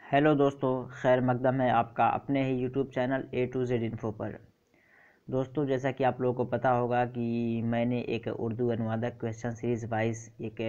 Hello दोस्तों, खैर मकदम है आपका अपने ही YouTube channel A to Z info पर। दोस्तों, जैसा कि आप लोगों को पता होगा कि मैंने एक उर्दू अनुवादक क्वेश्चन सीरीज़ वाइज एक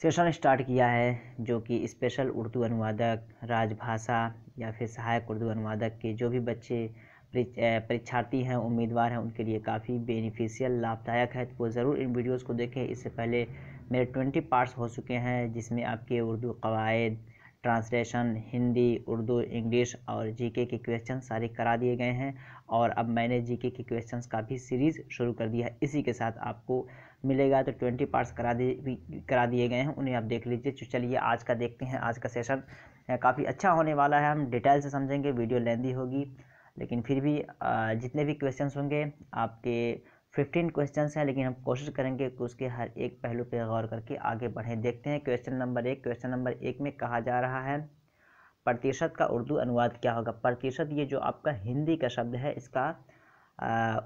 सेशन स्टार्ट किया है, जो कि स्पेशल उर्दू अनुवादक, राजभाषा या फिर सहायक उर्दू अनुवादक के जो भी बच्चे परीक्षार्थी हैं, उम्मीदवार हैं, उनके लिए काफ़ी बेनिफिशियल लाभदायक है। तो वो ज़रूर इन वीडियोस को देखें। इससे पहले मेरे 20 पार्ट्स हो चुके हैं, जिसमें आपके उर्दू कवायद, ट्रांसलेशन, हिंदी, उर्दू, इंग्लिश और जीके के क्वेश्चन सारे करा दिए गए हैं। और अब मैंने जीके के क्वेश्चंस का भी सीरीज़ शुरू कर दिया है। इसी के साथ आपको मिलेगा, तो 20 पार्ट्स करा दिए गए हैं, उन्हें आप देख लीजिए। तो चलिए आज का देखते हैं। आज का सेशन काफ़ी अच्छा होने वाला है। हम डिटेल से समझेंगे, वीडियो लेंदी होगी, लेकिन फिर भी जितने भी क्वेश्चंस होंगे, आपके 15 क्वेश्चंस हैं, लेकिन हम कोशिश करेंगे कि उसके हर एक पहलू पे गौर करके आगे बढ़ें। देखते हैं क्वेश्चन नंबर 1। क्वेश्चन नंबर 1 में कहा जा रहा है, प्रतिशत का उर्दू अनुवाद क्या होगा। प्रतिशत ये जो आपका हिंदी का शब्द है, इसका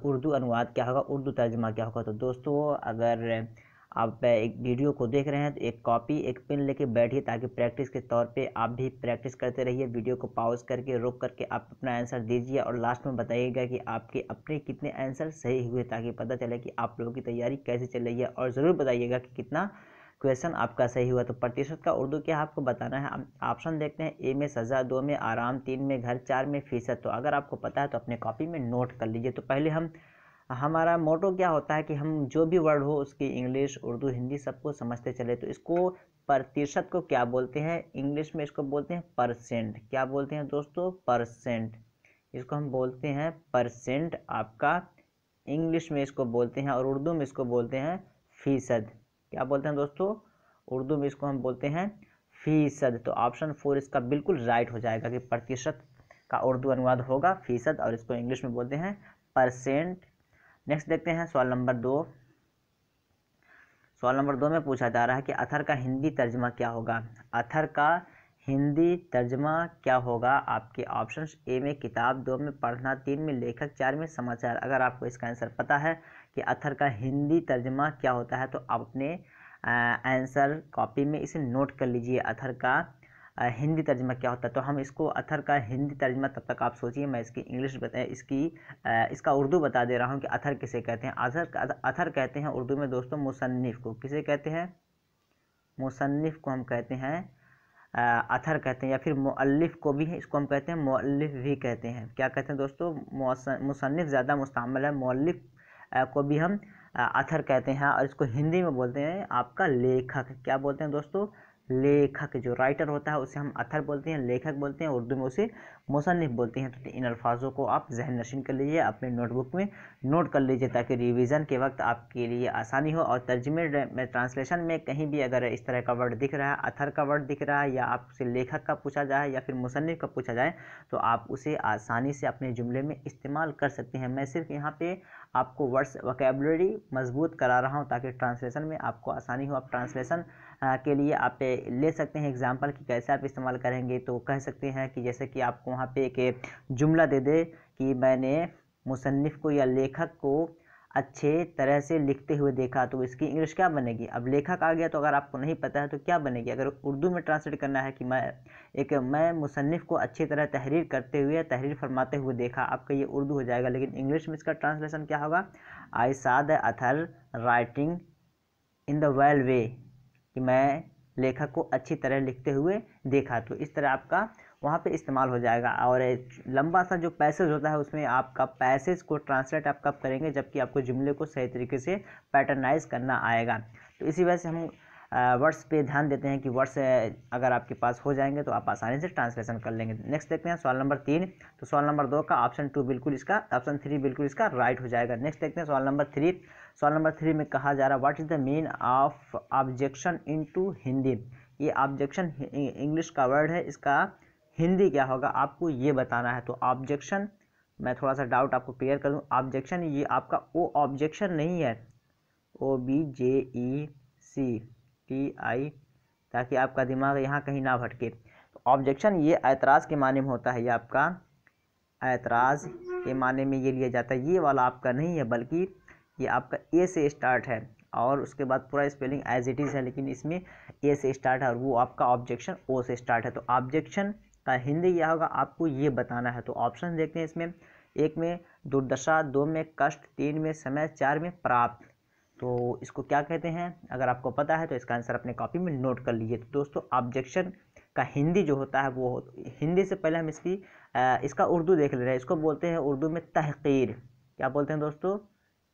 उर्दू अनुवाद क्या होगा, उर्दू तर्जमा क्या होगा। तो दोस्तों, अगर आप एक वीडियो को देख रहे हैं तो एक कॉपी एक पेन लेके बैठिए, ताकि प्रैक्टिस के तौर पे आप भी प्रैक्टिस करते रहिए। वीडियो को पॉज करके रोक करके आप अपना आंसर दीजिए और लास्ट में बताइएगा कि आपके अपने कितने आंसर सही हुए, ताकि पता चले कि आप लोगों की तैयारी कैसे चल रही है। और ज़रूर बताइएगा कि कितना क्वेश्चन आपका सही हुआ। तो प्रतिशत का उर्दू क्या आपको बताना है। ऑप्शन देखते हैं। ए में सज़ा, 2 में आराम, 3 में घर, 4 में फीसद। तो अगर आपको पता है तो अपने कॉपी में नोट कर लीजिए। तो पहले हमारा मोटो क्या होता है कि हम जो भी वर्ड हो उसकी इंग्लिश, उर्दू, हिंदी सबको समझते चले। तो इसको प्रतिशत को क्या बोलते हैं, इंग्लिश में इसको बोलते हैं परसेंट। क्या बोलते हैं दोस्तों, परसेंट। इसको हम बोलते हैं परसेंट, आपका इंग्लिश में इसको बोलते हैं, और उर्दू में इसको बोलते हैं फीसद। क्या बोलते हैं दोस्तों, उर्दू में इसको हम बोलते हैं फीसद। तो ऑप्शन 4 इसका बिल्कुल राइट हो जाएगा कि प्रतिशत का उर्दू अनुवाद होगा फीसद, और इसको इंग्लिश में बोलते हैं परसेंट। नेक्स्ट देखते हैं सवाल नंबर 2। सवाल नंबर 2 में पूछा जा रहा है कि अथर का हिंदी तर्जमा क्या होगा। अथर का हिंदी तर्जमा क्या होगा। आपके ऑप्शंस, ए में किताब, 2 में पढ़ना, 3 में लेखक, 4 में समाचार। अगर आपको इसका आंसर पता है कि अथर का हिंदी तर्जमा क्या होता है, तो आप अपने आंसर कॉपी में इसे नोट कर लीजिए। अथर का हिंदी तर्जमा क्या होता है। तो हम इसको अथर का हिंदी तर्जमा, तब तक आप सोचिए, मैं इसकी इंग्लिश इसका उर्दू बता दे रहा हूँ कि अथर किसे कहते हैं। अथर कहते हैं उर्दू में दोस्तों मुसन्निफ को। किसे कहते हैं, मुसन्निफ को हम कहते हैं अथर कहते हैं, या फिर मुअल्लिफ को भी है, इसको हम कहते हैं मुअल्लिफ भी कहते हैं। क्या कहते हैं दोस्तों, मुसन्निफ ज़्यादा मुस्तअमल है, मुअल्लिफ को भी हम अथर कहते हैं। और इसको हिंदी में बोलते हैं आपका लेखक। क्या बोलते हैं दोस्तों, लेखक। जो राइटर होता है उसे हम अथर बोलते हैं, लेखक बोलते हैं, उर्दू में उसे मुसन्निफ बोलते हैं। तो इन अल्फाजों को आप जहन नशीन कर लीजिए, अपने नोटबुक में नोट कर लीजिए, ताकि रिवीजन के वक्त आपके लिए आसानी हो। और तर्जमे में, ट्रांसलेशन में कहीं भी अगर इस तरह का वर्ड दिख रहा है, अथर का वर्ड दिख रहा है, या आपसे लेखक का पूछा जाए या फिर मुसन्निफ का पूछा जाए, तो आप उसे आसानी से अपने जुमले में इस्तेमाल कर सकते हैं। मैं सिर्फ यहाँ पे आपको वर्ड्स वोकैबुलरी मजबूत करा रहा हूँ, ताकि ट्रांसलेशन में आपको आसानी हो। आप ट्रांसलेशन के लिए आप ले सकते हैं एग्जाम्पल कि कैसे आप इस्तेमाल करेंगे। तो कह सकते हैं कि जैसे कि आपको वहाँ पे एक जुमला दे दे कि मैंने मुसन्निफ को या लेखक को अच्छे तरह से लिखते हुए देखा, तो इसकी इंग्लिश क्या बनेगी। अब लेखक आ गया, तो अगर आपको नहीं पता है तो क्या बनेगी। अगर उर्दू में ट्रांसलेट करना है कि मैं मुसन्निफ को अच्छी तरह तहरीर करते हुए, तहरीर फरमाते हुए देखा, आपका ये उर्दू हो जाएगा। लेकिन इंग्लिश में इसका ट्रांसलेशन क्या होगा, I saw the author writing in the well way, कि मैं लेखक को अच्छी तरह लिखते हुए देखा। तो इस तरह आपका वहाँ पे इस्तेमाल हो जाएगा। और लंबा सा जो पैसेज होता है, उसमें आपका पैसेज को ट्रांसलेट आप कब करेंगे, जबकि आपको जुमले को सही तरीके से पैटर्नाइज करना आएगा। तो इसी वजह से हम वर्ड्स पे ध्यान देते हैं कि वर्ड्स अगर आपके पास हो जाएंगे तो आप आसानी से ट्रांसलेशन कर लेंगे। नेक्स्ट देखते हैं सवाल नंबर 3। तो सवाल नंबर 2 का ऑप्शन 2 बिल्कुल इसका, ऑप्शन 3 बिल्कुल इसका राइट हो जाएगा। नेक्स्ट देखते हैं सवाल नंबर 3। सवाल नंबर 3 में कहा जा रहा है, what is the mean of objection into Hindi. ये ऑब्जेक्शन इंग्लिश का वर्ड है, इसका हिंदी क्या होगा आपको ये बताना है। तो ऑब्जेक्शन, मैं थोड़ा सा डाउट आपको क्लियर कर दूं, ऑब्जेक्शन ये आपका ओ ऑब्जेक्शन नहीं है, OBJECTI, ताकि आपका दिमाग यहाँ कहीं ना भटके। तो ऑब्जेक्शन ये ऐतराज़ के माने में होता है, ये आपका ऐतराज़ के माने में ये लिया जाता है। ये वाला आपका नहीं है, बल्कि ये आपका ए से स्टार्ट है। और उसके बाद पूरा स्पेलिंग एज इट इज़ है, लेकिन इसमें ए से स्टार्ट है और वो आपका ऑब्जेक्शन ओ से स्टार्ट है। तो ऑब्जेक्शन का हिंदी क्या होगा आपको ये बताना है। तो ऑप्शन देखते हैं इसमें, एक में दुर्दशा, दो में कष्ट, तीन में समय, चार में प्राप्त। तो इसको क्या कहते हैं, अगर आपको पता है तो इसका आंसर अपने कॉपी में नोट कर लीजिए। तो दोस्तों ऑब्जेक्शन का हिंदी जो होता है वो, हिंदी से पहले हम इसका उर्दू देख ले रहे हैं। इसको बोलते हैं उर्दू में तहक़ीर। क्या बोलते हैं दोस्तों,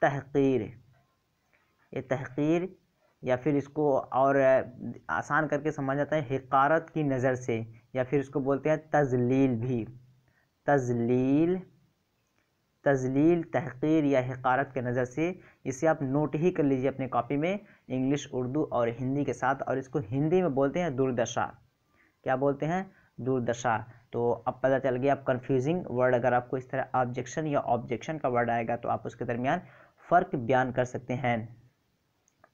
तहक़ीर। ये तहक़ीर, या फिर इसको और आसान करके समझ जाता है हिकारत की नज़र से, या फिर इसको बोलते हैं तज़लील भी। तज़लील, तज़लील, तहक़ीर या हिकारत के नज़र से, इसे आप नोट ही कर लीजिए अपने कॉपी में इंग्लिश, उर्दू और हिंदी के साथ। और इसको हिंदी में बोलते हैं दुर्दशा। क्या बोलते हैं, दुर्दशा। तो अब पता चल गया। अब कन्फ्यूजिंग वर्ड अगर आपको इस तरह ऑब्जेक्शन या ऑब्जेक्शन का वर्ड आएगा तो आप उसके दरमियान फ़र्क बयान कर सकते हैं।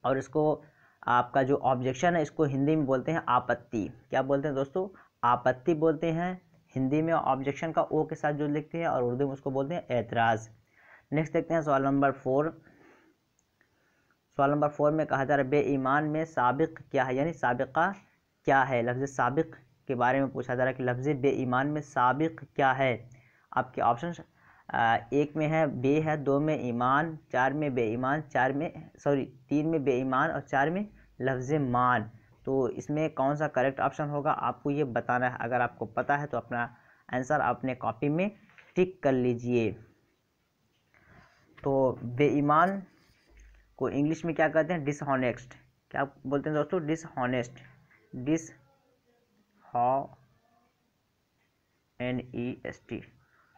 और इसको आपका जो ऑब्जेक्शन है इसको हिंदी में बोलते हैं आपत्ति। क्या बोलते हैं दोस्तों, आपत्ति बोलते हैं हिंदी में। ऑब्जेक्शन का ओ के साथ जो लिखते हैं, और उर्दू में उसको बोलते हैं एतराज़। नेक्स्ट देखते हैं सवाल नंबर 4। सवाल नंबर 4 में कहा जा रहा है बेईमान में साबिक क्या है, यानी साबिका क्या है। लफ्ज़ साबिक के बारे में पूछा जा रहा है कि लफ्ज़ बेईमान में साबिक क्या है। आपके ऑप्शन एक में है बे है, दो में ईमान, चार में बेईमान, तीन में बेईमान और चार में लफ्ज़ मान। तो इसमें कौन सा करेक्ट ऑप्शन होगा आपको ये बताना है। अगर आपको पता है तो अपना आंसर अपने कॉपी में टिक कर लीजिए। तो बेईमान को इंग्लिश में क्या कहते हैं, डिसहॉनेस्ट। क्या बोलते हैं दोस्तों, डिसहॉनेस्ट। डिसहॉनेस्ट,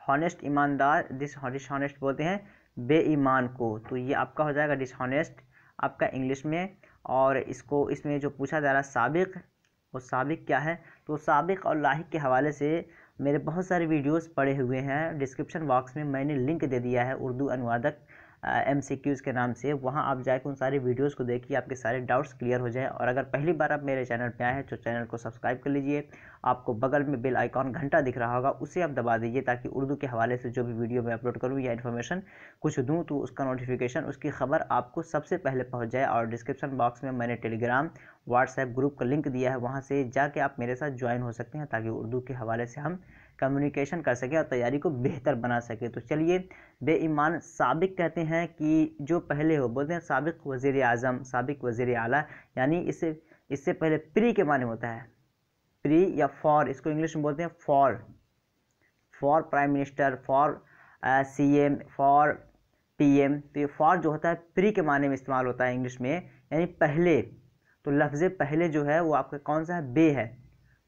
हॉनेस्ट ईमानदार, डिसहॉनेस्ट बोलते हैं बेईमान को। तो ये आपका हो जाएगा डिसहॉनेस्ट आपका इंग्लिश में। और इसमें जो पूछा जा रहा है साबिक, वो साबिक क्या है। तो साबिक और लाहिक के हवाले से मेरे बहुत सारे वीडियोस पड़े हुए हैं। डिस्क्रिप्शन बॉक्स में मैंने लिंक दे दिया है उर्दू अनुवादक MCQs के नाम से। वहां आप जाकर उन सारे वीडियोस को देखिए, आपके सारे डाउट्स क्लियर हो जाए। और अगर पहली बार आप मेरे चैनल पे आए हैं तो चैनल को सब्सक्राइब कर लीजिए। आपको बगल में बेल आइकॉन घंटा दिख रहा होगा, उसे आप दबा दीजिए, ताकि उर्दू के हवाले से जो भी वीडियो मैं अपलोड करूँ या इन्फॉर्मेशन कुछ दूँ तो उसका नोटिफिकेशन, उसकी खबर आपको सबसे पहले पहुँच जाए। और डिस्क्रिप्शन बॉक्स में मैंने टेलीग्राम, व्हाट्सएप ग्रुप का लिंक दिया है, वहाँ से जाके आप मेरे साथ ज्वाइन हो सकते हैं, ताकि उर्दू के हवाले से हम कम्युनिकेशन कर सकें और तैयारी को बेहतर बना सकें। तो चलिए, बेईमान साबिक कहते हैं कि जो पहले हो, बोलते हैं साबिक वज़ीर आज़म, साबिक वज़ीर आला, यानी इससे पहले प्री के माने होता है, प्री या फॉर। इसको इंग्लिश में बोलते हैं for prime minister, for CM, for PM। तो ये फॉर जो होता है प्री के माने में इस्तेमाल होता है इंग्लिश में, यानी पहले। तो लफ्ज़ पहले जो है वो आपका कौन सा है, बे है।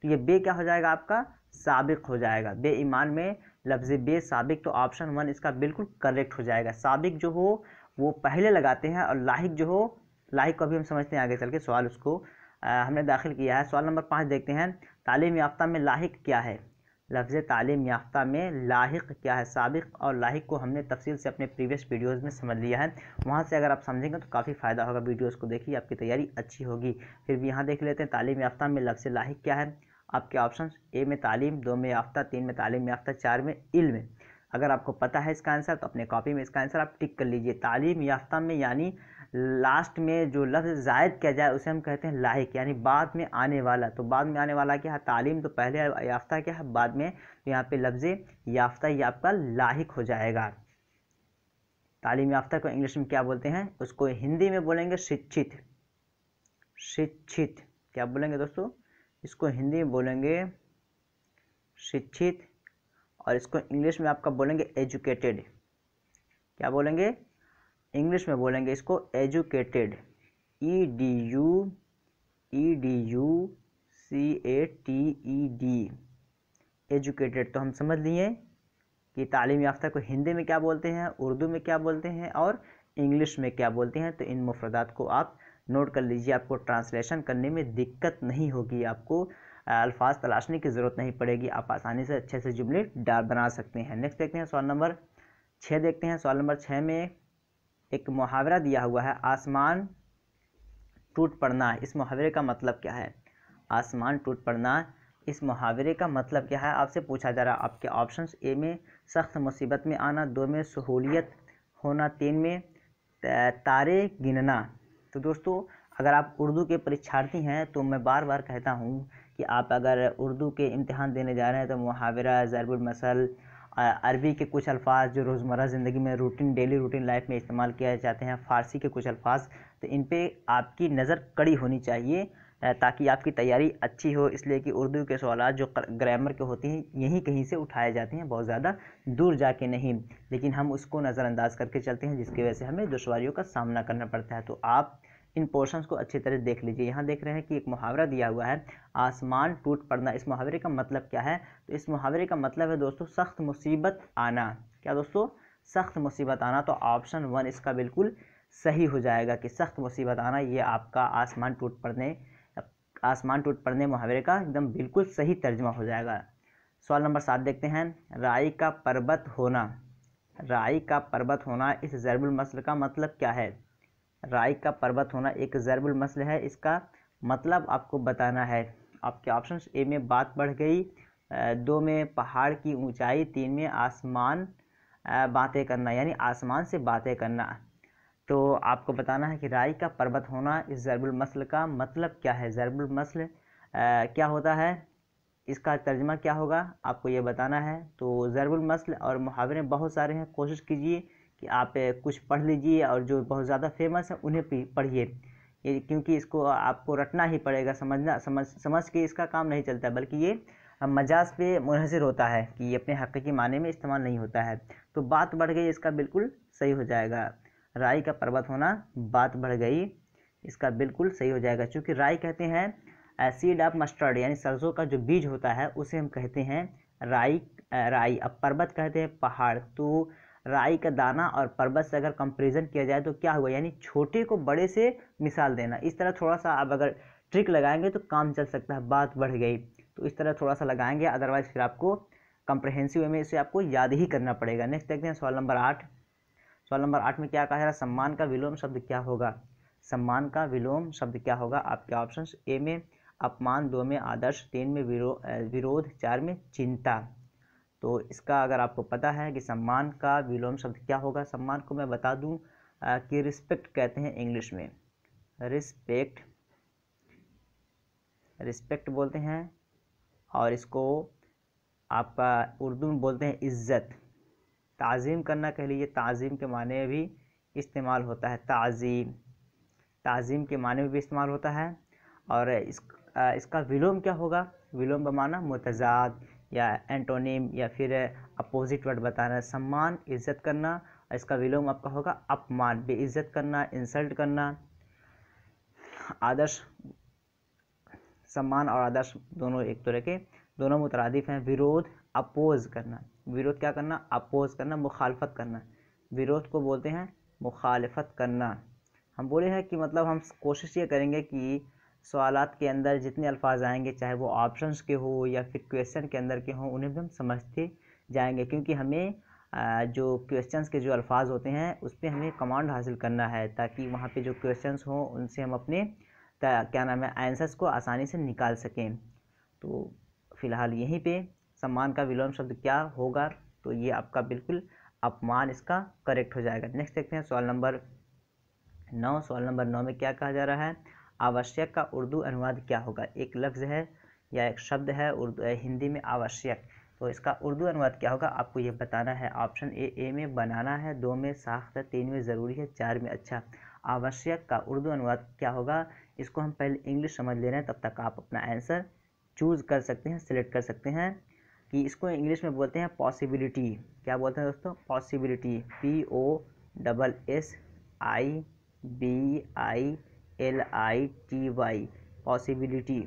तो ये बे क्या हो जाएगा आपका, साबिक हो जाएगा। बेईमान में लफ्ज़ बे साबिक। तो ऑप्शन 1 इसका बिल्कुल करेक्ट हो जाएगा। साबिक जो हो वो पहले लगाते हैं, और लाहिक जो हो, लाहिक को अभी हम समझते हैं आगे चल के। सवाल उसको हमने दाखिल किया है। सवाल नंबर 5 देखते हैं, तालीम याफ्ता में लाहिक क्या है। लफ्ज़ तालीम याफ्ता में लाहिक क्या है। साबिक और लाहिक को हमने तफसील से अपने प्रीवियस वीडियोस में समझ लिया है, वहाँ से अगर आप समझेंगे तो काफ़ी फ़ायदा होगा। वीडियोस को देखिए, आपकी तैयारी अच्छी होगी। फिर भी यहाँ देख लेते हैं, तालीम याफ्ता में लफ्ज़ लाहिक क्या है। आपके ऑप्शन ए में तालीम, दो में याफ्ता, तीन में तालीम याफ्ता, चार में इल्म। अगर आपको पता है इसका आंसर तो अपने कॉपी में इसका आंसर आप टिक कर लीजिए। तालीम याफ्ता में यानी लास्ट में जो लफ्ज़ ज़ायद किया जाए उसे हम कहते हैं लाहिक, यानी बाद में आने वाला। तो बाद में आने वाला क्या है, तालीम तो पहले, याफ्ता क्या है बाद में। तो यहाँ पे लफ्ज़ याफ्ता ये आपका लाहिक हो जाएगा। तालीम याफ्ता को इंग्लिश में क्या बोलते हैं, उसको हिंदी में बोलेंगे शिक्षित। शिक्षित क्या बोलेंगे दोस्तों, इसको हिंदी में बोलेंगे शिक्षित, और इसको इंग्लिश में आपका बोलेंगे एजुकेटेड। क्या बोलेंगे, इंग्लिश में बोलेंगे इसको एजुकेटेड, EDUCATED, एजुकेटेड। तो हम समझ लिए कि तालीम याफ्ता को हिंदी में क्या बोलते हैं, उर्दू में क्या बोलते हैं और इंग्लिश में क्या बोलते हैं। तो इन मुफरदात को आप नोट कर लीजिए, आपको ट्रांसलेशन करने में दिक्कत नहीं होगी, आपको अल्फाज तलाशने की ज़रूरत नहीं पड़ेगी, आप आसानी से अच्छे से जुमले बना सकते हैं। नेक्स्ट देखते हैं सवाल नंबर 6 देखते हैं। सवाल नंबर 6 में एक मुहावरा दिया हुआ है, आसमान टूट पड़ना। इस मुहावरे का मतलब क्या है, आसमान टूट पड़ना, इस मुहावरे का मतलब क्या है आपसे पूछा जा रहा है। आपके ऑप्शंस ए में सख्त मुसीबत में आना, दो में सहूलियत होना, तीन में तारे गिनना, तो दोस्तों अगर आप उर्दू के परीक्षार्थी हैं तो मैं बार बार कहता हूँ कि आप अगर उर्दू के इम्तिहान देने जा रहे हैं तो मुहावरा, ज़रबुल मसल, अरबी के कुछ अल्फाज जो रोज़मर्रा ज़िंदगी में डेली रूटीन लाइफ में इस्तेमाल किए जाते हैं, फ़ारसी के कुछ अल्फाज, तो इन पे आपकी नज़र कड़ी होनी चाहिए ताकि आपकी तैयारी अच्छी हो। इसलिए कि उर्दू के सवालात जो ग्रामर के होते हैं यहीं कहीं से उठाए जाते हैं, बहुत ज़्यादा दूर जाके नहीं, लेकिन हम उसको नज़रअंदाज करके चलते हैं जिसकी वजह से हमें दुश्वारियों का सामना करना पड़ता है। तो आप इन पोर्शंस को अच्छी तरह देख लीजिए। यहाँ देख रहे हैं कि एक मुहावरा दिया हुआ है, आसमान टूट पड़ना। इस मुहावरे का मतलब क्या है? तो इस मुहावरे का मतलब है दोस्तों सख्त मुसीबत आना। क्या दोस्तों? सख्त मुसीबत आना। तो ऑप्शन 1 इसका बिल्कुल सही हो जाएगा कि सख्त मुसीबत आना ये आपका आसमान टूट पड़ने मुहावरे का एकदम बिल्कुल सही तर्जुमा हो जाएगा। सवाल नंबर 7 देखते हैं। राई का पर्वत होना। राई का पर्वत होना इस ज़रबुल मसल का मतलब क्या है? राई का पर्वत होना एक ज़रबुल मसल है, इसका मतलब आपको बताना है। आपके ऑप्शन ए में बात बढ़ गई, 2 में पहाड़ की ऊंचाई, 3 में आसमान बातें करना यानी आसमान से बातें करना। तो आपको बताना है कि राई का पर्वत होना इस ज़रबुल मसल का मतलब क्या है। ज़रबुल मसल क्या होता है, इसका तर्जुमा क्या होगा, आपको ये बताना है। तो ज़रबुल मसल और मुहावरे बहुत सारे हैं, कोशिश कीजिए कि आप कुछ पढ़ लीजिए और जो बहुत ज़्यादा फेमस है उन्हें पढ़िए, क्योंकि इसको आपको रटना ही पड़ेगा, समझ के इसका काम नहीं चलता, बल्कि ये मजाज पे मुनहसर होता है कि ये अपने हक़ीक़ी माने में इस्तेमाल नहीं होता है। तो बात बढ़ गई इसका बिल्कुल सही हो जाएगा। राई का पर्वत होना, बात बढ़ गई, इसका बिल्कुल सही हो जाएगा। चूँकि राई कहते हैं सीड ऑफ मस्टर्ड यानी सरसों का जो बीज होता है उसे हम कहते हैं राई। राई। अब पर्वत कहते हैं पहाड़। तो राई का दाना और पर्वत से अगर कंपैरिजन किया जाए तो क्या हुआ, यानी छोटे को बड़े से मिसाल देना। इस तरह थोड़ा सा आप अगर ट्रिक लगाएंगे तो काम चल सकता है। बात बढ़ गई तो इस तरह थोड़ा सा लगाएंगे, अदरवाइज फिर आपको कंप्रहेंसिव वे में इसे आपको याद ही करना पड़ेगा। नेक्स्ट देखते हैं सवाल नंबर 8। सवाल नंबर 8 में क्या कहा जा रहा है, सम्मान का विलोम शब्द क्या होगा। सम्मान का विलोम शब्द क्या होगा। आपके ऑप्शन ए में अपमान, 2 में आदर्श, 3 में विरोध, 4 में चिंता। तो इसका अगर आपको पता है कि सम्मान का विलोम शब्द क्या होगा, सम्मान को मैं बता दूं कि रिस्पेक्ट कहते हैं इंग्लिश में। रिस्पेक्ट बोलते हैं, और इसको आपका उर्दू में बोलते हैं इज़्ज़त। ताज़ीम करना कह लीजिए, ताज़ीम के माने में भी इस्तेमाल होता है। ताज़ीम के माने में भी इस्तेमाल होता है। और इसका विलोम क्या होगा, विलोम बमाना मुतज़ाद या एंटोनिम या फिर अपोजिट वर्ड बताना। सम्मान इज़्ज़त करना, और इसका विलोम आपका होगा अपमान, बेइज्जत करना, इंसल्ट करना। आदर्श, सम्मान और आदर्श दोनों एक तरह के, दोनों मुतरादिफ हैं। विरोध, अपोज करना। विरोध क्या करना, अपोज करना, मुखालफत करना। विरोध को बोलते हैं मुखालफत करना। हम बोले हैं कि मतलब हम कोशिश ये करेंगे कि सवालात के अंदर जितने अल्फाज आएंगे, चाहे वो ऑप्शंस के हो या फिर क्वेश्चन के अंदर के हों, उन्हें भी हम समझते जाएंगे, क्योंकि हमें जो क्वेश्चंस के जो अल्फाज होते हैं उस पर हमें कमांड हासिल करना है, ताकि वहाँ पे जो क्वेश्चंस हों उनसे हम अपने क्या नाम है आंसर्स को आसानी से निकाल सकें। तो फ़िलहाल यहीं पे सम्मान का विलोम शब्द क्या होगा, तो ये आपका बिल्कुल अपमान इसका करेक्ट हो जाएगा। नेक्स्ट देखते हैं सवाल नंबर 9। सवाल नंबर 9 में क्या कहा जा रहा है, आवश्यक का उर्दू अनुवाद क्या होगा। एक लफ्ज़ है या एक शब्द है हिंदी में आवश्यक, तो इसका उर्दू अनुवाद क्या होगा, आपको ये बताना है। ऑप्शन ए में बनाना है, 2 में साख्त है, 3 में ज़रूरी है, 4 में अच्छा। आवश्यक का उर्दू अनुवाद क्या होगा, इसको हम पहले इंग्लिश समझ ले रहे हैं, तब तक आप अपना आंसर चूज़ कर सकते हैं, सिलेक्ट कर सकते हैं। कि इसको इंग्लिश में बोलते हैं पॉसिबिलिटी। क्या बोलते हैं दोस्तों, पॉसिबिलिटी। POSSIBILITY, possibility.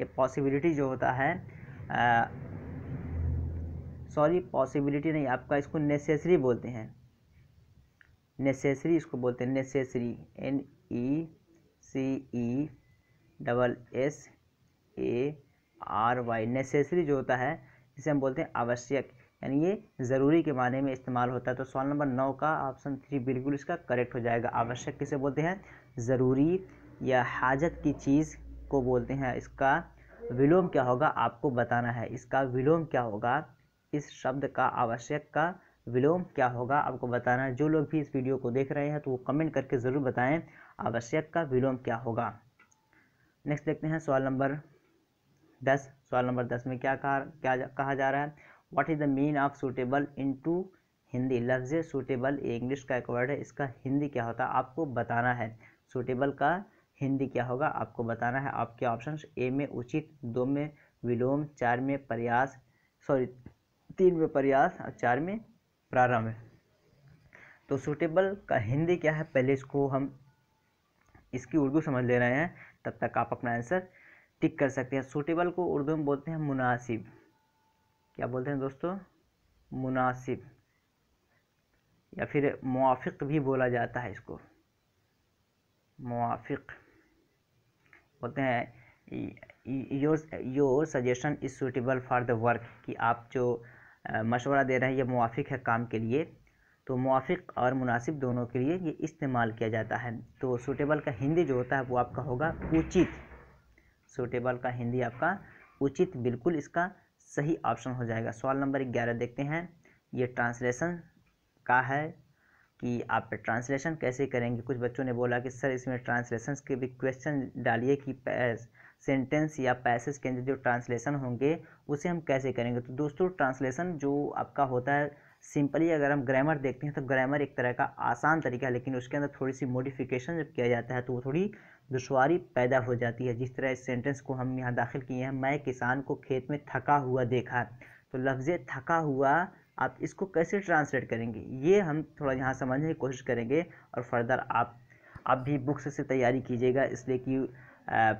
ये पॉसिबिलिटी जो होता है, सॉरी पॉसिबिलिटी नहीं, आपका इसको नेसेसरी बोलते हैं। नेसेसरी इसको बोलते हैं, नेसेसरी, NECESSARY। नेसेसरी जो होता है इसे हम बोलते हैं आवश्यक, यानी ये ज़रूरी के माने में इस्तेमाल होता है। तो सवाल नंबर 9 का ऑप्शन 3 बिल्कुल इसका करेक्ट हो जाएगा। आवश्यक किसे बोलते हैं, ज़रूरी या हाजत की चीज़ को बोलते हैं। इसका विलोम क्या होगा आपको बताना है, इसका विलोम क्या होगा, इस शब्द का आवश्यक का विलोम क्या होगा आपको बताना है। जो लोग भी इस वीडियो को देख रहे हैं तो वो कमेंट करके ज़रूर बताएं आवश्यक का विलोम क्या होगा। नेक्स्ट देखते हैं सवाल नंबर 10। सवाल नंबर 10 में क्या कहा जा रहा है, what is the mean of suitable into Hindi. लफ्ज़ सूटेबल इंग्लिश का एक वर्ड है, इसका हिंदी क्या होता है आपको बताना है। सूटेबल का हिंदी क्या होगा आपको बताना है। आपके ऑप्शन ए में उचित, 2 में विलोम, 4 में प्रयास, 3 में प्रयास और 4 में प्रारंभ। तो सूटेबल का हिंदी क्या है, पहले इसको हम इसकी उर्दू समझ ले रहे हैं, तब तक आप अपना आंसर टिक कर सकते हैं। सूटेबल को उर्दू में बोलते हैं मुनासिब। क्या बोलते हैं दोस्तों, मुनासिब, या फिर मुआफिक भी बोला जाता है इसको, मुआफिक बोलते हैं। Your suggestion is suitable for the work, कि आप जो मशवरा दे रहे हैं ये मुआफिक है काम के लिए। तो मुआफिक और मुनासिब दोनों के लिए ये इस्तेमाल किया जाता है। तो सूटेबल का हिंदी जो होता है वो आपका होगा उचित। सूटेबल का हिंदी आपका उचित, बिल्कुल इसका सही ऑप्शन हो जाएगा। सवाल नंबर 11 देखते हैं। ये ट्रांसलेशन का है कि आप ट्रांसलेशन कैसे करेंगे। कुछ बच्चों ने बोला कि सर इसमें ट्रांसलेशन के भी क्वेश्चन डालिए कि सेंटेंस या पैसेज के अंदर जो ट्रांसलेशन होंगे उसे हम कैसे करेंगे। तो दोस्तों ट्रांसलेशन जो आपका होता है, सिंपली अगर हम ग्रामर देखते हैं तो ग्रामर एक तरह का आसान तरीका है, लेकिन उसके अंदर थोड़ी सी मॉडिफिकेशन जब किया जाता है तो वो थोड़ी दुश्वारी पैदा हो जाती है। जिस तरह इस सेंटेंस को हम यहाँ दाखिल किए हैं, मैं किसान को खेत में थका हुआ देखा। तो लफ्ज़ थका हुआ आप इसको कैसे ट्रांसलेट करेंगे, ये हम थोड़ा यहाँ समझने की कोशिश करेंगे। और फर्दर आप भी बुक्स से तैयारी कीजिएगा, इसलिए कि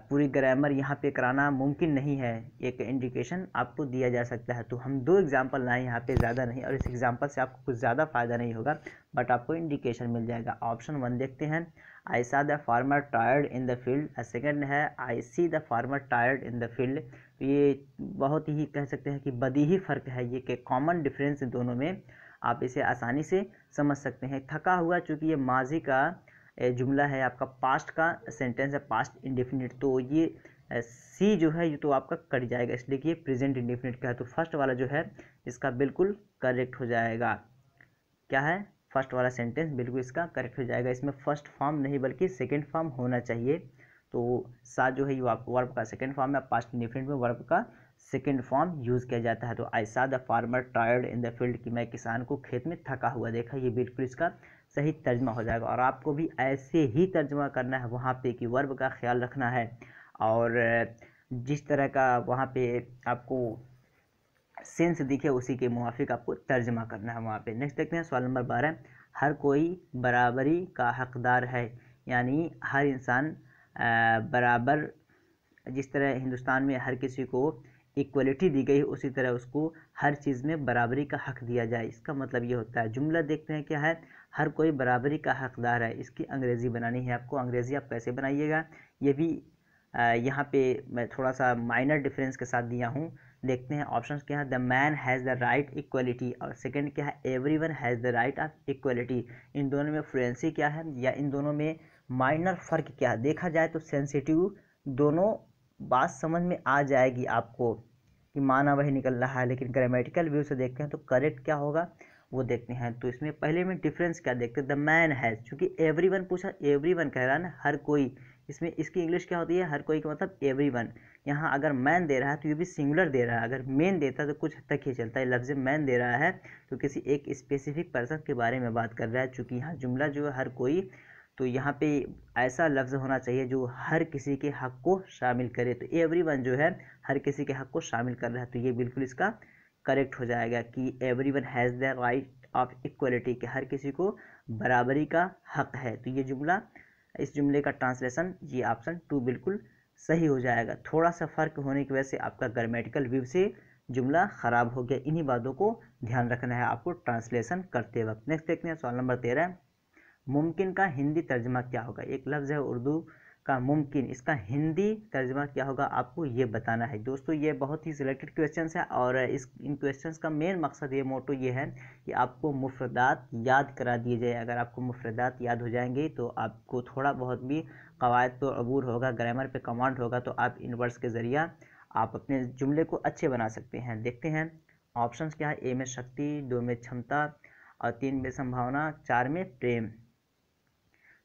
पूरी ग्रामर यहाँ पे कराना मुमकिन नहीं है। एक इंडिकेशन आपको दिया जा सकता है। तो हम 2 एग्जाम्पल लाए यहाँ पे, ज़्यादा नहीं, और इस एग्जाम्पल से आपको कुछ ज़्यादा फ़ायदा नहीं होगा, बट आपको इंडिकेशन मिल जाएगा। ऑप्शन 1 देखते हैं, I saw the farmer tired in the field. Second है I see the farmer tired in the field. तो ये बहुत ही कह सकते हैं कि बदीही फ़र्क है, ये कि कॉमन डिफरेंस दोनों में, आप इसे आसानी से समझ सकते हैं। थका हुआ चूँकि ये माजी का जुमला है, आपका पास्ट का सेंटेंस है, पास्ट इंडेफिनिट, तो ये सी जो है ये तो आपका कट जाएगा, इसलिए कि ये प्रेजेंट इंडेफिनिट का है। तो फर्स्ट वाला जो है इसका बिल्कुल करेक्ट हो जाएगा। क्या है, फर्स्ट वाला सेंटेंस बिल्कुल इसका करेक्ट हो जाएगा। इसमें फर्स्ट फॉर्म नहीं बल्कि सेकेंड फॉर्म होना चाहिए। तो सा जो है ये वर्ब का सेकेंड फॉर्म है, पास्ट इंडेफिनिट में वर्ब का सेकेंड फॉर्म यूज़ किया जाता है। तो आई saw the farmer tired in the field, कि मैं किसान को खेत में थका हुआ देखा, ये बिल्कुल इसका सही तर्जमा हो जाएगा। और आपको भी ऐसे ही तर्जमा करना है वहाँ पे कि वर्ब का ख्याल रखना है, और जिस तरह का वहाँ पे आपको सेंस दिखे उसी के मुवाफिक आपको तर्जमा करना है वहाँ पे। नेक्स्ट देखते हैं सवाल नंबर 12, हर कोई बराबरी का हकदार है, यानी हर इंसान बराबर, जिस तरह हिंदुस्तान में हर किसी को इक्वलिटी दी गई उसी तरह उसको हर चीज़ में बराबरी का हक दिया जाए। इसका मतलब ये होता है, जुमला देखते हैं क्या है, हर कोई बराबरी का हकदार है। इसकी अंग्रेज़ी बनानी है आपको, अंग्रेज़ी आप कैसे बनाइएगा ये भी यहाँ पे मैं थोड़ा सा माइनर डिफरेंस के साथ दिया हूँ। देखते हैं ऑप्शंस क्या है, the man has the right equality, और सेकंड क्या है, everyone has the right of equality. इन दोनों में फ्लुएंसी क्या है, या इन दोनों में माइनर फ़र्क क्या है। देखा जाए तो सेंसिटिव दोनों बात समझ में आ जाएगी आपको कि माना वही निकल रहा है, लेकिन ग्रामेटिकल व्यू से देखते हैं तो करेक्ट क्या होगा वो देखते हैं। तो इसमें पहले में डिफरेंस क्या देखते हैं, द मैन हैज़, चूँकि एवरीवन पूछा, एवरीवन कह रहा है ना, हर कोई, इसमें इसकी इंग्लिश क्या होती है, हर कोई का मतलब एवरीवन। यहाँ अगर मैन दे रहा है तो ये भी सिंगुलर दे रहा है, अगर मेन देता तो कुछ हद तक ही चलता है। लफ्ज़ मैन दे रहा है तो किसी एक स्पेसिफिक पर्सन के बारे में बात कर रहा है। चूँकि यहाँ जुमला जो है हर कोई, तो यहाँ पे ऐसा लफ्ज़ होना चाहिए जो हर किसी के हक़ को शामिल करे। तो एवरीवन जो है हर किसी के हक़ को शामिल कर रहा है, तो ये बिल्कुल इसका करेक्ट हो जाएगा कि everyone has the right of equality, कि हर किसी को बराबरी का हक़ है। तो ये जुमला, इस जुमले का ट्रांसलेशन ये ऑप्शन 2 बिल्कुल सही हो जाएगा। थोड़ा सा फ़र्क होने की वजह से आपका ग्रामेटिकल व्यू से जुमला ख़राब हो गया। इन्हीं बातों को ध्यान रखना है आपको ट्रांसलेशन करते वक्त। नेक्स्ट देखते हैं सवाल नंबर 13, मुमकिन का हिंदी तर्जमा क्या होगा। एक लफ्ज़ है उर्दू का मुमकिन, इसका हिंदी तर्जमा क्या होगा आपको ये बताना है। दोस्तों ये बहुत ही सिलेक्टेड क्वेश्चंस है, और इन क्वेश्चंस का मेन मकसद, ये मोटो ये है कि आपको मुफरदात याद करा दिए जाए। अगर आपको मुफरदात याद हो जाएंगे तो आपको थोड़ा बहुत भी कवायद पर अबूर होगा, ग्रामर पे कमांड होगा, तो आप इन वर्ड्स के ज़रिया आप अपने जुमले को अच्छे बना सकते हैं। देखते हैं ऑप्शंस क्या है, ए में शक्ति, 2 में क्षमता, और 3 में संभावना, 4 में प्रेम।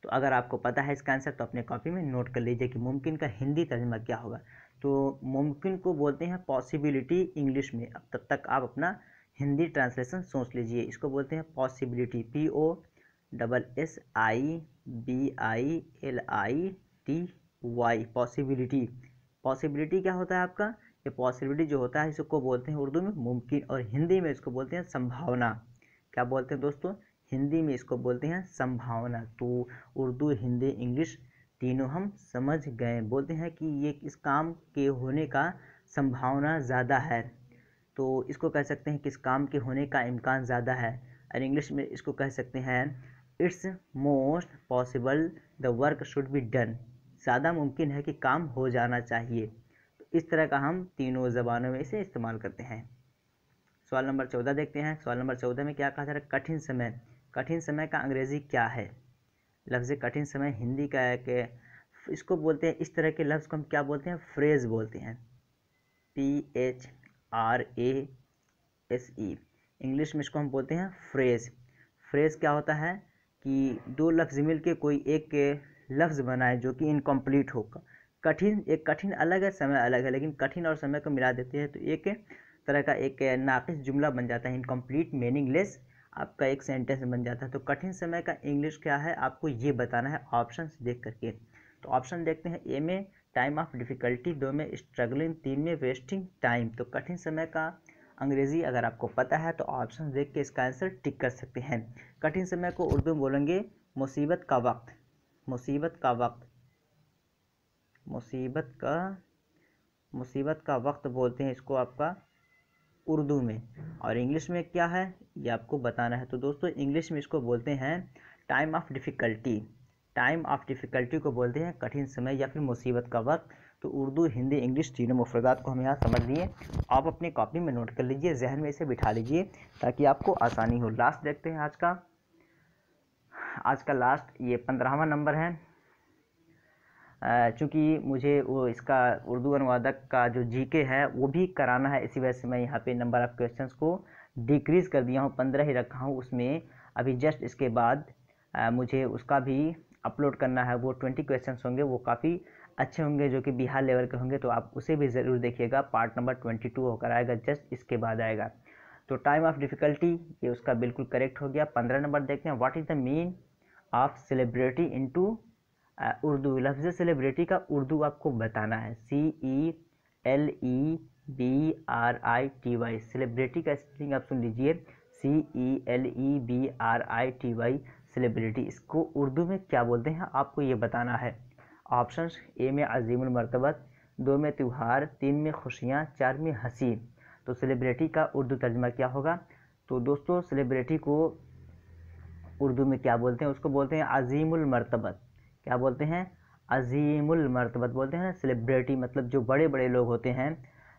तो अगर आपको पता है इसका आंसर तो अपने कॉपी में नोट कर लीजिए कि मुमकिन का हिंदी तर्जुमा क्या होगा। तो मुमकिन को बोलते हैं पॉसिबिलिटी इंग्लिश में। अब तब तक आप अपना हिंदी ट्रांसलेशन सोच लीजिए। इसको बोलते हैं पॉसिबिलिटी, POSSIBILITY, पॉसिबिलिटी। पॉसिबिलिटी क्या होता है आपका? ये पॉसिबिलिटी जो होता है इसको बोलते हैं उर्दू में मुमकिन, और हिंदी में इसको बोलते हैं संभावना। क्या बोलते हैं दोस्तों? हिंदी में इसको बोलते हैं संभावना। तो उर्दू, हिंदी, इंग्लिश तीनों हम समझ गए। बोलते हैं कि ये इस काम के होने का संभावना ज़्यादा है, तो इसको कह सकते हैं किस काम के होने का इम्कान ज़्यादा है। और इंग्लिश में इसको कह सकते हैं it's most possible the work should be done, ज़्यादा मुमकिन है कि काम हो जाना चाहिए। तो इस तरह का हम तीनों ज़बानों में इसे इस्तेमाल करते हैं। सवाल नंबर 14 देखते हैं। सवाल नंबर 14 में क्या कहा जा रहा है? कठिन समय। कठिन समय का अंग्रेज़ी क्या है? लफ्ज़ कठिन समय हिंदी का है कि इसको बोलते हैं, इस तरह के लफ्ज़ को हम क्या बोलते हैं? फ्रेज़ बोलते हैं, PHRASE। इंग्लिश में इसको हम बोलते हैं फ्रेज़। फ्रेज़ क्या होता है कि दो लफ्ज़ मिल के कोई एक लफ्ज़ बनाए जो कि इनकम्प्लीट हो। कठिन, एक कठिन अलग है, समय अलग है, लेकिन कठिन और समय को मिला देते हैं तो एक तरह का एक नाक़िस जुमला बन जाता है, इनकम्प्लीट, मीनिंगलेस आपका एक सेंटेंस बन जाता है। तो कठिन समय का इंग्लिश क्या है आपको ये बताना है ऑप्शन देख करके। तो ऑप्शन देखते हैं। ए में टाइम ऑफ डिफ़िकल्टी, 2 में स्ट्रगलिंग, 3 में वेस्टिंग टाइम। तो कठिन समय का अंग्रेज़ी अगर आपको पता है तो ऑप्शन देख के इसका आंसर टिक कर सकते हैं। कठिन समय को उर्दू में बोलेंगे मुसीबत का वक्त, मुसीबत का वक्त, मुसीबत का वक्त बोलते हैं इसको आपका उर्दू में। और इंग्लिश में क्या है ये आपको बताना है। तो दोस्तों इंग्लिश में इसको बोलते हैं time of difficulty. Time of difficulty को बोलते हैं कठिन समय या फिर मुसीबत का वक्त। तो उर्दू, हिंदी, इंग्लिश तीनों मुफ़रदात को हम यहाँ समझ लिए। आप अपनी कॉपी में नोट कर लीजिए, जहन में इसे बिठा लीजिए ताकि आपको आसानी हो। लास्ट देखते हैं आज का लास्ट ये 15वां नंबर है। चूँकि मुझे वो इसका उर्दू अनुवादक का जो जीके है वो भी कराना है, इसी वजह से मैं यहाँ पे नंबर ऑफ़ क्वेश्चंस को डिक्रीज़ कर दिया हूँ, 15 ही रखा हूँ। उसमें अभी जस्ट इसके बाद मुझे उसका भी अपलोड करना है। वो 20 क्वेश्चंस होंगे, वो काफ़ी अच्छे होंगे जो कि बिहार लेवल के होंगे, तो आप उसे भी ज़रूर देखिएगा। पार्ट नंबर 22 होकर आएगा, जस्ट इसके बाद आएगा। तो टाइम ऑफ डिफ़िकल्टी ये उसका बिल्कुल करेक्ट हो गया। 15 नंबर देखते हैं। What is the mean of celebrity into Urdu. लफ्ज़ सेलिब्रिटी का उर्दू आपको बताना है, CELEBRITY। सेलिब्रिटी का स्पेलिंग आप सुन लीजिए, CELEBRITY, सेलिब्रिटी। इसको उर्दू में क्या बोलते हैं आपको ये बताना है। ऑप्शंस, ए में अजीमुल मर्तबत, 2 में त्योहार, 3 में खुशियाँ, 4 में हंसी। तो सेलिब्रिटी का उर्दू तर्जुमा क्या होगा? तो दोस्तों सेलिब्रिटी को उर्दू में क्या बोलते हैं? उसको बोलते हैं अजीमुल मर्तबत। क्या बोलते हैं? अजीमुल मर्तबत बोलते हैं। सेलिब्रिटी मतलब जो बड़े बड़े लोग होते हैं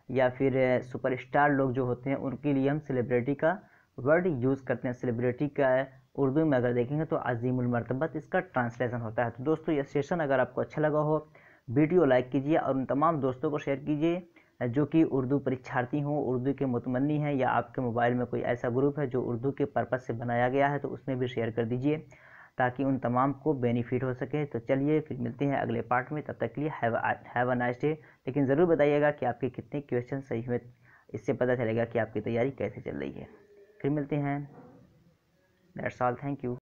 या फिर सुपरस्टार लोग जो होते हैं उनके लिए हम सेलिब्रिटी का वर्ड यूज़ करते हैं। सेलिब्रिटी का उर्दू में अगर देखेंगे तो अजीमुल मर्तबत इसका ट्रांसलेशन होता है। तो दोस्तों ये सेशन अगर आपको अच्छा लगा हो, वीडियो लाइक कीजिए और उन तमाम दोस्तों को शेयर कीजिए जो कि उर्दू परीक्षार्थी हों, उर्दू के मुतमन्नी हैं, या आपके मोबाइल में कोई ऐसा ग्रुप है जो उर्दू के पर्पज़ से बनाया गया है तो उसमें भी शेयर कर दीजिए ताकि उन तमाम को बेनिफिट हो सके। तो चलिए फिर मिलते हैं अगले पार्ट में, तब तक के लिए हैव अ नाइस डे। लेकिन ज़रूर बताइएगा कि आपके कितने क्वेश्चन सही हुए, इससे पता चलेगा कि आपकी तैयारी कैसे चल रही है। फिर मिलते हैं। That's all, thank you.